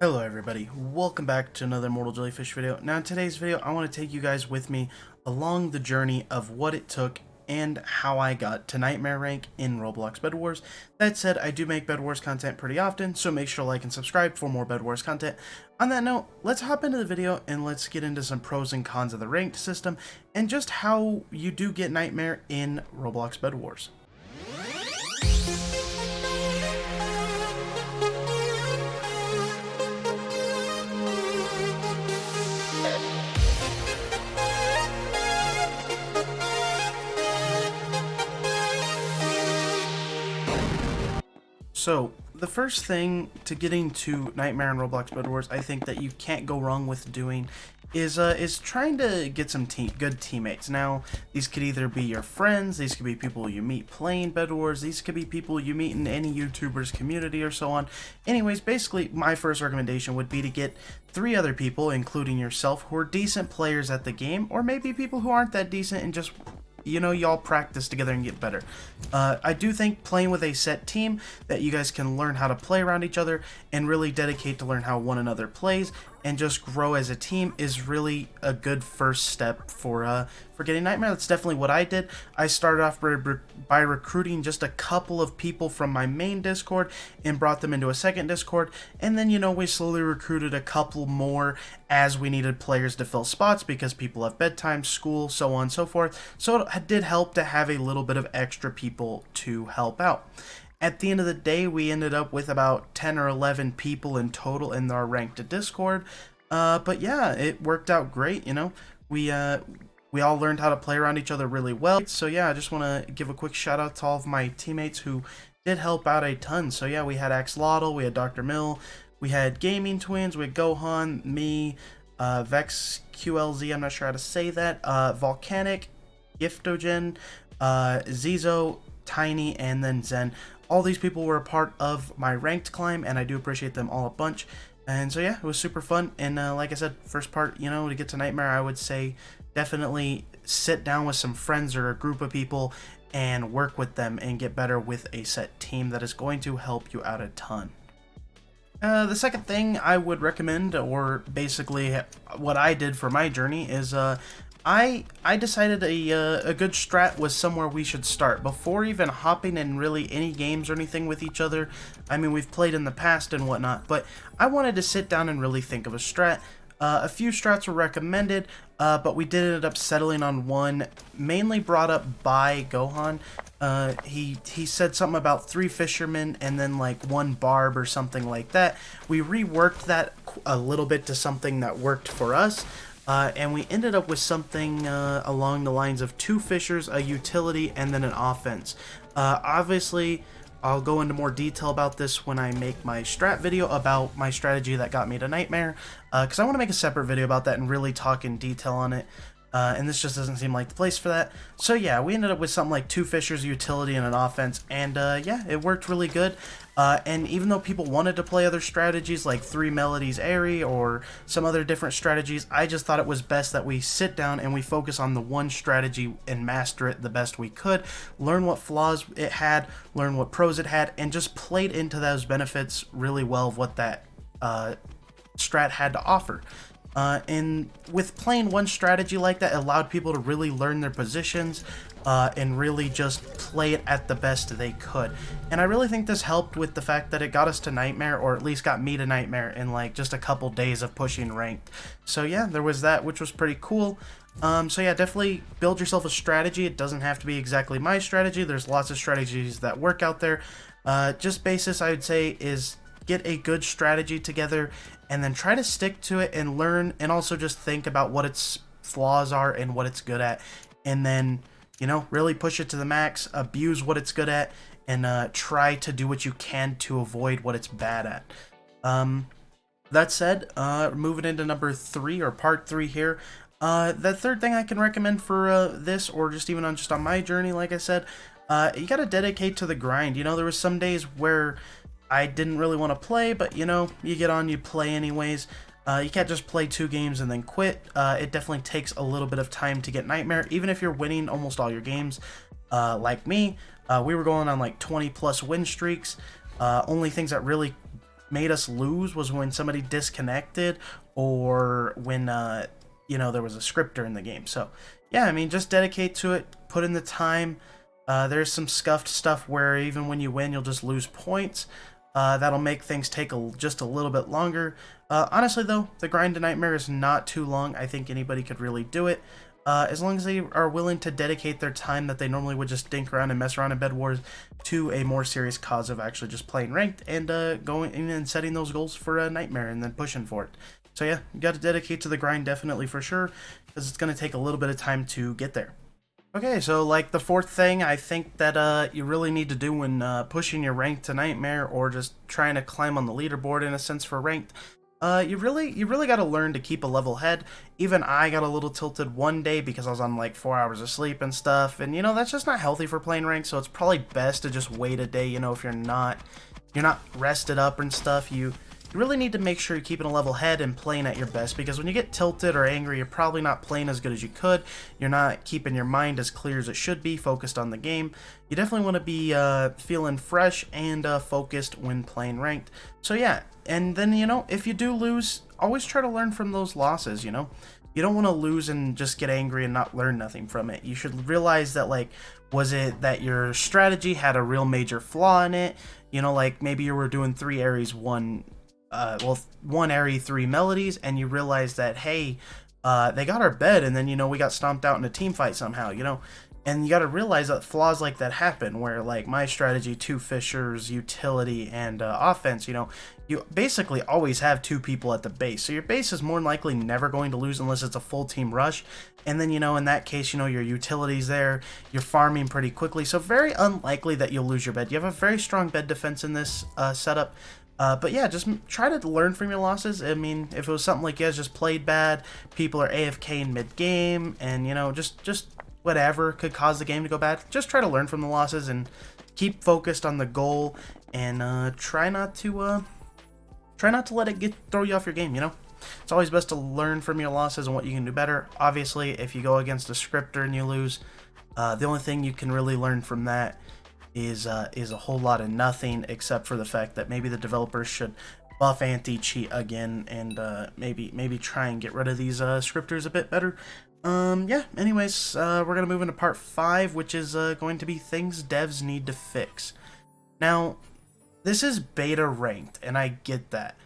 Hello everybody, welcome back to another Mortal Jellyfish video. Now in today's video, I want to take you guys with me along the journey of what it took and how I got to Nightmare rank in Roblox Bedwars. That said, I do make Bedwars content pretty often, so make sure to like and subscribe for more Bedwars content. On that note, let's hop into the video and let's get into some pros and cons of the ranked system and just how you do get Nightmare in Roblox Bedwars. So, the first thing to getting to Nightmare in Roblox Bedwars, I think that you can't go wrong with doing is trying to get some good teammates. Now, these could either be your friends, these could be people you meet playing Bedwars, these could be people you meet in any YouTuber's community or so on. Anyways, basically, my first recommendation would be to get 3 other people, including yourself, who are decent players at the game, or maybe people who aren't that decent and just y'all practice together and get better. I do think playing with a set team that you guys can learn how to play around each other and really dedicate to learn how one another plays and just grow as a team is really a good first step for getting Nightmare. That's definitely what I did. I started off by recruiting just a couple of people from my main Discord and brought them into a second Discord, and then we slowly recruited a couple more as we needed players to fill spots because people have bedtime, school, so on and so forth. So it did help to have a little bit of extra people to help out. At the end of the day, we ended up with about 10 or 11 people in total in our ranked Discord. But yeah, it worked out great, We all learned how to play around each other really well. So yeah, I just want to give a quick shout out to all of my teammates who did help out a ton. So yeah, we had Axolotl, we had Dr. Mill, we had Gaming Twins, we had Gohan, me, Vex QLZ, I'm not sure how to say that, Volcanic, Giftogen, Zizo, Tiny, and then Zen. All these people were a part of my ranked climb, and I do appreciate them all a bunch. And so yeah, it was super fun. And like I said, first part, to get to Nightmare, I would say definitely sit down with some friends or a group of people and work with them and get better with a set team that is going to help you out a ton. The second thing I would recommend, or basically what I did for my journey, is I decided a good strat was somewhere we should start. Before even hopping in really any games or anything with each other, I mean, we've played in the past and whatnot, but I wanted to sit down and really think of a strat. A few strats were recommended, but we did end up settling on one, mainly brought up by Gohan. He said something about 3 fishermen and then like 1 barb or something like that. We reworked that a little bit to something that worked for us. And we ended up with something along the lines of 2 fishers, a utility, and then an offense. Obviously, I'll go into more detail about this when I make my strat video about my strategy that got me to Nightmare, because I want to make a separate video about that and really talk in detail on it. And this just doesn't seem like the place for that. So yeah, we ended up with something like 2 fishers, utility, and an offense, and yeah, it worked really good. And even though people wanted to play other strategies like 3 Melodies Airy or some other different strategies, I just thought it was best that we sit down and we focus on the one strategy and master it the best we could, learn what flaws it had, learn what pros it had, and just played into those benefits really well of what that strat had to offer. And with playing one strategy like that, it allowed people to really learn their positions and really just play it at the best they could. And I really think this helped with the fact that it got us to Nightmare, or at least got me to Nightmare in like just a couple days of pushing ranked. So yeah, there was that, which was pretty cool. So yeah, definitely build yourself a strategy. It doesn't have to be exactly my strategy. There's lots of strategies that work out there. Just basis, I would say, is get a good strategy together and then try to stick to it and learn, and also just think about what its flaws are and what it's good at, and then really push it to the max, abuse what it's good at, and try to do what you can to avoid what it's bad at. That said, moving into number 3, or part 3 here, the third thing I can recommend for this, or just even on my journey, like I said, you gotta dedicate to the grind. There was some days where I didn't really want to play, but you get on, you play anyways. You can't just play 2 games and then quit. It definitely takes a little bit of time to get Nightmare, even if you're winning almost all your games. Like me, we were going on like 20+ win streaks. Only things that really made us lose was when somebody disconnected, or when you know, there was a scripter in the game. So yeah, I mean, just dedicate to it, put in the time. There's some scuffed stuff where even when you win, you'll just lose points. That'll make things take just a little bit longer. Honestly, though, the grind to Nightmare is not too long. I think anybody could really do it. As long as they are willing to dedicate their time that they normally would just dink around and mess around in Bed Wars to a more serious cause of actually just playing ranked and going in and setting those goals for a Nightmare and then pushing for it. So yeah, you got to dedicate to the grind definitely for sure, because it's going to take a little bit of time to get there. Okay, so like the fourth thing I think that you really need to do when pushing your rank to Nightmare, or just trying to climb on the leaderboard in a sense for ranked, you really got to learn to keep a level head. Even I got a little tilted one day because I was on like 4 hours of sleep and stuff, and you know, that's just not healthy for playing ranked. So it's probably best to just wait a day. You know, if you're not rested up and stuff, you really need to make sure you're keeping a level head and playing at your best, because when you get tilted or angry, you're probably not playing as good as you could. You're not keeping your mind as clear as it should be, focused on the game. You definitely want to be feeling fresh and focused when playing ranked. So yeah, and then, you know, if you do lose, always try to learn from those losses, you know? You don't want to lose and just get angry and not learn nothing from it. You should realize that, like, was it that your strategy had a real major flaw in it? You know, like maybe you were doing 3 Aries, one Airy, 3 melodies, and you realize that, hey, they got our bed, and then, you know, we got stomped out in a team fight somehow, you know? And you got to realize that flaws like that happen, where like my strategy, 2 Fishers, utility, and offense, you know, you basically always have 2 people at the base. So your base is more than likely never going to lose unless it's a full team rush. And then, you know, in that case, you know, your utility's there, you're farming pretty quickly. So very unlikely that you'll lose your bed. You have a very strong bed defense in this setup. But yeah, just try to learn from your losses. I mean, if it was something like you guys just played bad, people are AFK in mid-game, and, you know, just whatever could cause the game to go bad, just try to learn from the losses and keep focused on the goal, and try not to let it throw you off your game, you know? It's always best to learn from your losses and what you can do better. Obviously, if you go against a scripter and you lose, the only thing you can really learn from that is a whole lot of nothing, except for the fact that maybe the developers should buff anti-cheat again, and maybe try and get rid of these scripters a bit better. Yeah, anyways, we're gonna move into part 5, which is going to be things devs need to fix. Now, this is beta ranked, and I get that,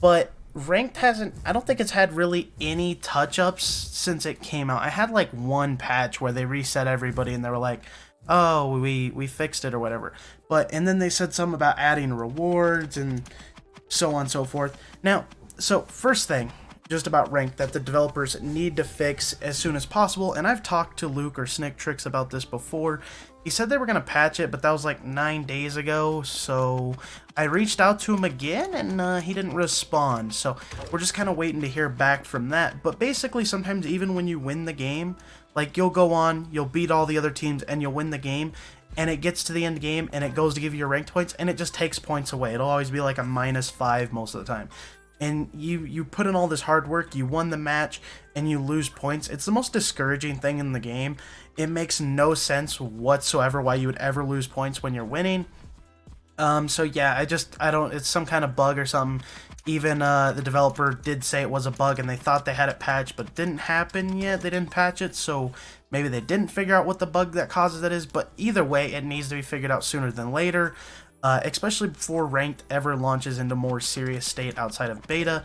but ranked I don't think it's had really any touch-ups since it came out. I had like one patch where they reset everybody and they were like, oh, we fixed it or whatever. And then they said something about adding rewards and so on and so forth. Now, so first thing, just about ranked, that the developers need to fix as soon as possible, and I've talked to Luke or Snicktrix about this before. He said they were going to patch it, but that was like 9 days ago, so I reached out to him again, and he didn't respond, so we're just kind of waiting to hear back from that. But basically, sometimes even when you win the game, like, you'll go on, you'll beat all the other teams, and you'll win the game, and it gets to the end game, and it goes to give you your ranked points, and it just takes points away. It'll always be like a -5 most of the time. And you put in all this hard work, you won the match, and you lose points. It's the most discouraging thing in the game. It makes no sense whatsoever why you would ever lose points when you're winning. So yeah, I don't, it's some kind of bug or something. Even the developer did say it was a bug, and they thought they had it patched, but it didn't happen yet. They didn't patch it, so maybe they didn't figure out what the bug that causes it is. But either way, it needs to be figured out sooner than later. Especially before ranked ever launches into more serious state outside of beta.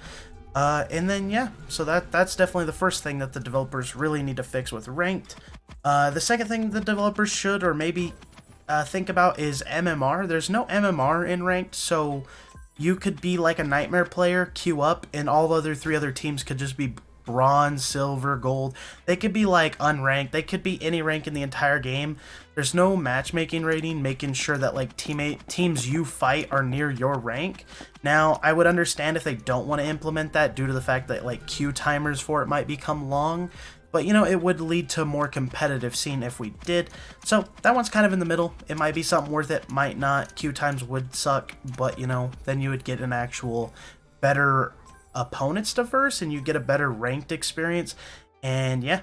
And then yeah, so that's definitely the first thing that the developers really need to fix with ranked. The second thing the developers should, or maybe think about, is MMR. There's no MMR in ranked, so you could be like a Nightmare player, queue up, and all the other 3 other teams could just be bronze, silver, gold. They could be like unranked. They could be any rank in the entire game. There's no matchmaking rating making sure that like teams you fight are near your rank. Now, I would understand if they don't want to implement that due to the fact that like queue timers for it might become long, but you know, it would lead to a more competitive scene if we did. So that one's kind of in the middle. It might be something worth it, might not. Queue times would suck, but you know, then you would get an actual better opponents to verse, and you get a better ranked experience. And yeah,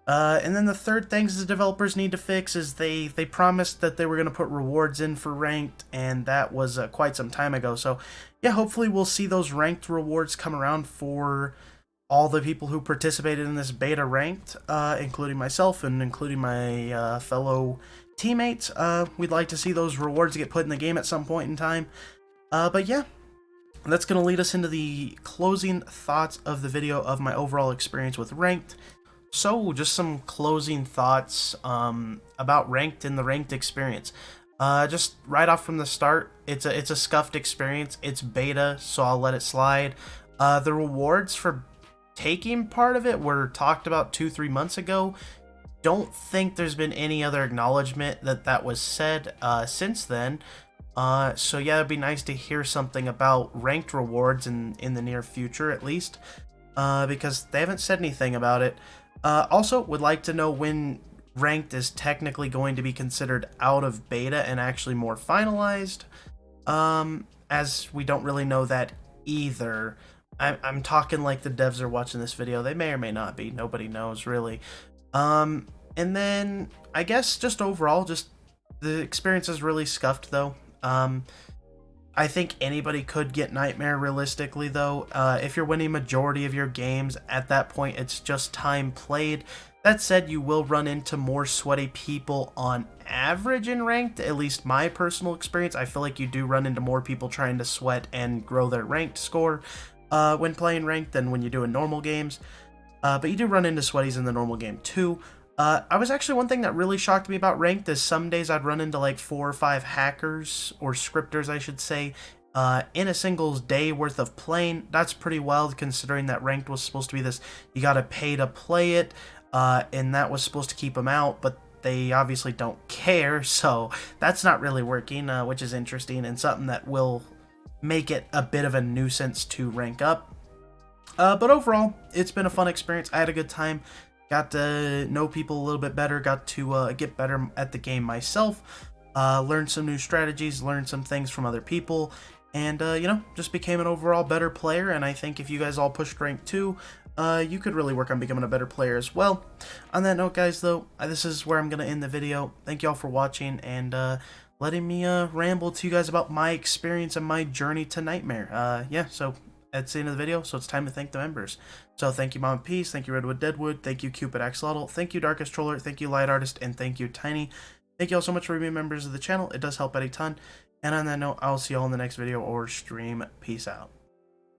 And then the third things the developers need to fix is they promised that they were going to put rewards in for ranked, and that was quite some time ago. So yeah, hopefully we'll see those ranked rewards come around for all the people who participated in this beta ranked, including myself and including my fellow teammates. We'd like to see those rewards get put in the game at some point in time. But yeah, that's going to lead us into the closing thoughts of the video of my overall experience with ranked. So, just some closing thoughts about ranked and the ranked experience. Just right off from the start, it's a scuffed experience. It's beta, so I'll let it slide. The rewards for taking part of it were talked about 2-3 months ago. Don't think there's been any other acknowledgement that that was said since then. So yeah, it'd be nice to hear something about ranked rewards in the near future at least, because they haven't said anything about it. Also, would like to know when ranked is technically going to be considered out of beta and actually more finalized, as we don't really know that either. I'm talking like the devs are watching this video. They may or may not be. Nobody knows, really. And then, I guess, just overall, just the experience is really scuffed, though. I think anybody could get Nightmare realistically, though. If you're winning majority of your games, at that point, it's just time played. That said, you will run into more sweaty people on average in ranked, at least my personal experience. I feel like you do run into more people trying to sweat and grow their ranked score when playing ranked than when you do in normal games. But you do run into sweaties in the normal game, too. I was actually, one thing that really shocked me about ranked is some days I'd run into like 4 or 5 hackers, or scripters I should say, in a single day worth of playing. That's pretty wild considering that ranked was supposed to be this, you gotta pay to play it, and that was supposed to keep them out, but they obviously don't care, so that's not really working, which is interesting and something that will make it a bit of a nuisance to rank up. But overall, it's been a fun experience. I had a good time. Got to know people a little bit better, got to get better at the game myself, learn some new strategies, learn some things from other people, and, you know, just became an overall better player. And I think if you guys all pushed rank 2, you could really work on becoming a better player as well. On that note, guys, though, this is where I'm going to end the video. Thank you all for watching and letting me ramble to you guys about my experience and my journey to Nightmare. Yeah, so that's the end of the video, so it's time to thank the members. So thank you Mom Peace, thank you Redwood Deadwood, thank you Cupid Axolotl, thank you Darkest Troller, thank you Light Artist, and thank you Tiny. Thank you all so much for being members of the channel. It does help out a ton. And on that note, I'll see you all in the next video or stream. Peace out.